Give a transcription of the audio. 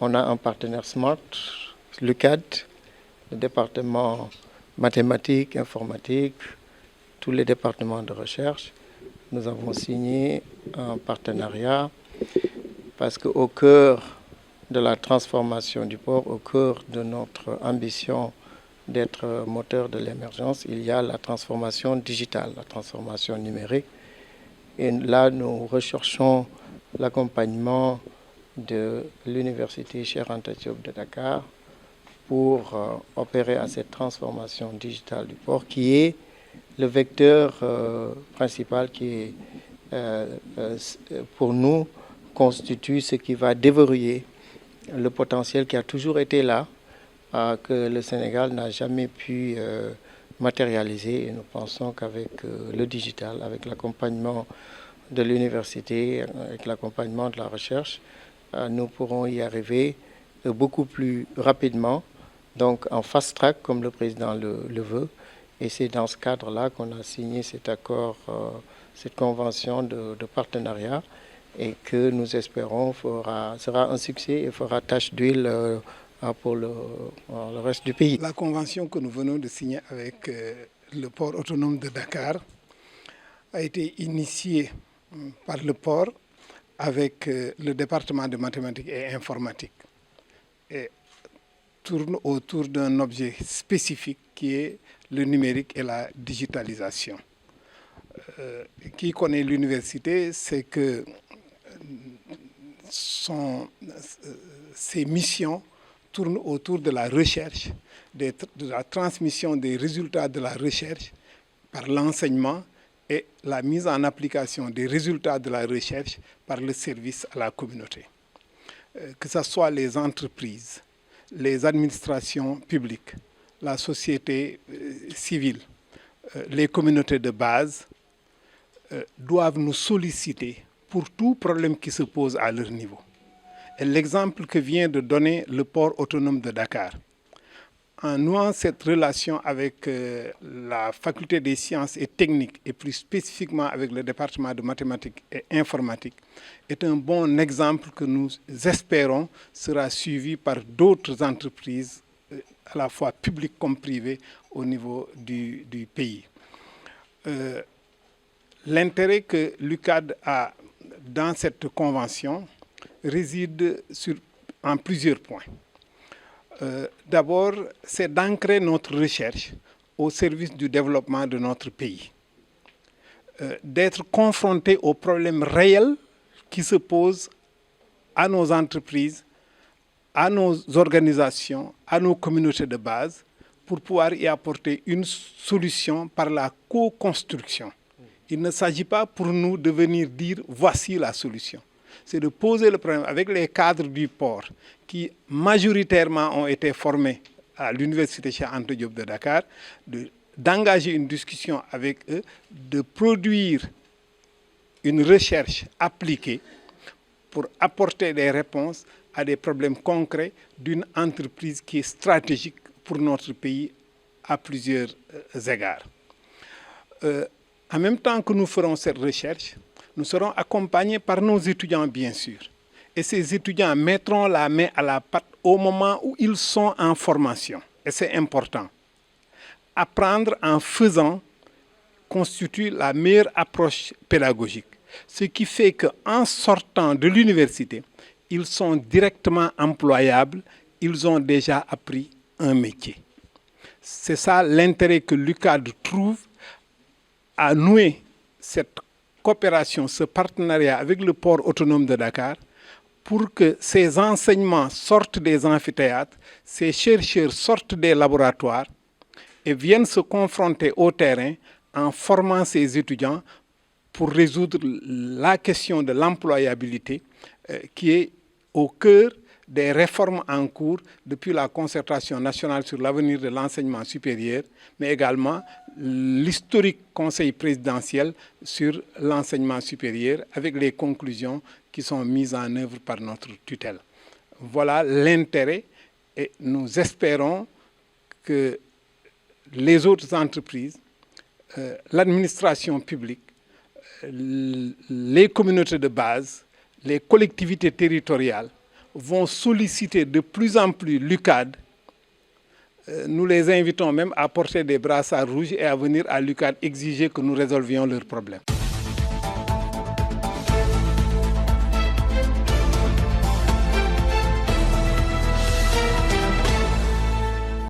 On a un partenaire SMART, l'UCAD, le département mathématiques, informatique, tous les départements de recherche. Nous avons signé un partenariat parce qu'au cœur de la transformation du port, au cœur de notre ambition d'être moteur de l'émergence, il y a la transformation digitale, la transformation numérique. Et là, nous recherchons l'accompagnement de l'Université Cheikh Anta Diop de Dakar pour opérer à cette transformation digitale du port qui est le vecteur principal qui pour nous constitue ce qui va déverrouiller le potentiel qui a toujours été là, que le Sénégal n'a jamais pu matérialiser. Et nous pensons qu'avec le digital, avec l'accompagnement de l'université, avec l'accompagnement de la recherche, nous pourrons y arriver beaucoup plus rapidement, donc en fast track comme le président le veut. Et c'est dans ce cadre-là qu'on a signé cet accord, cette convention de partenariat et que nous espérons sera un succès et fera tache d'huile pour le reste du pays. La convention que nous venons de signer avec le port autonome de Dakar a été initiée par le port avec le département de mathématiques et informatique et tourne autour d'un objet spécifique qui est le numérique et la digitalisation. Qui connaît l'université, c'est que ses missions tournent autour de la recherche, de la transmission des résultats de la recherche par l'enseignement et la mise en application des résultats de la recherche par le service à la communauté. Que ce soit les entreprises, les administrations publiques, la société civile, les communautés de base doivent nous solliciter pour tout problème qui se pose à leur niveau. Et l'exemple que vient de donner le port autonome de Dakar, en nouant cette relation avec la faculté des sciences et techniques, et plus spécifiquement avec le département de mathématiques et informatique, est un bon exemple que nous espérons sera suivi par d'autres entreprises, à la fois publiques comme privées, au niveau du pays. L'intérêt que l'UCAD a dans cette convention réside en plusieurs points. D'abord, c'est d'ancrer notre recherche au service du développement de notre pays, d'être confronté aux problèmes réels qui se posent à nos entreprises, à nos organisations, à nos communautés de base, pour pouvoir y apporter une solution par la co-construction. Il ne s'agit pas pour nous de venir dire « voici la solution ». C'est de poser le problème avec les cadres du port qui majoritairement ont été formés à l'Université Cheikh Anta Diop de Dakar, d'engager une discussion avec eux, de produire une recherche appliquée pour apporter des réponses à des problèmes concrets d'une entreprise qui est stratégique pour notre pays à plusieurs égards. En même temps que nous ferons cette recherche, nous serons accompagnés par nos étudiants, bien sûr. Et ces étudiants mettront la main à la pâte au moment où ils sont en formation. Et c'est important. Apprendre en faisant constitue la meilleure approche pédagogique. Ce qui fait qu'en sortant de l'université, ils sont directement employables, ils ont déjà appris un métier. C'est ça l'intérêt que l'UCAD trouve à nouer cette coopération, ce partenariat avec le port autonome de Dakar pour que ces enseignements sortent des amphithéâtres, ces chercheurs sortent des laboratoires et viennent se confronter au terrain en formant ces étudiants pour résoudre la question de l'employabilité qui est au cœur des réformes en cours depuis la concertation nationale sur l'avenir de l'enseignement supérieur, mais également l'historique conseil présidentiel sur l'enseignement supérieur avec les conclusions qui sont mises en œuvre par notre tutelle. Voilà l'intérêt et nous espérons que les autres entreprises, l'administration publique, les communautés de base, les collectivités territoriales vont solliciter de plus en plus l'UCAD, nous les invitons même à porter des brassards rouges et à venir à l'UCAD exiger que nous résolvions leurs problèmes.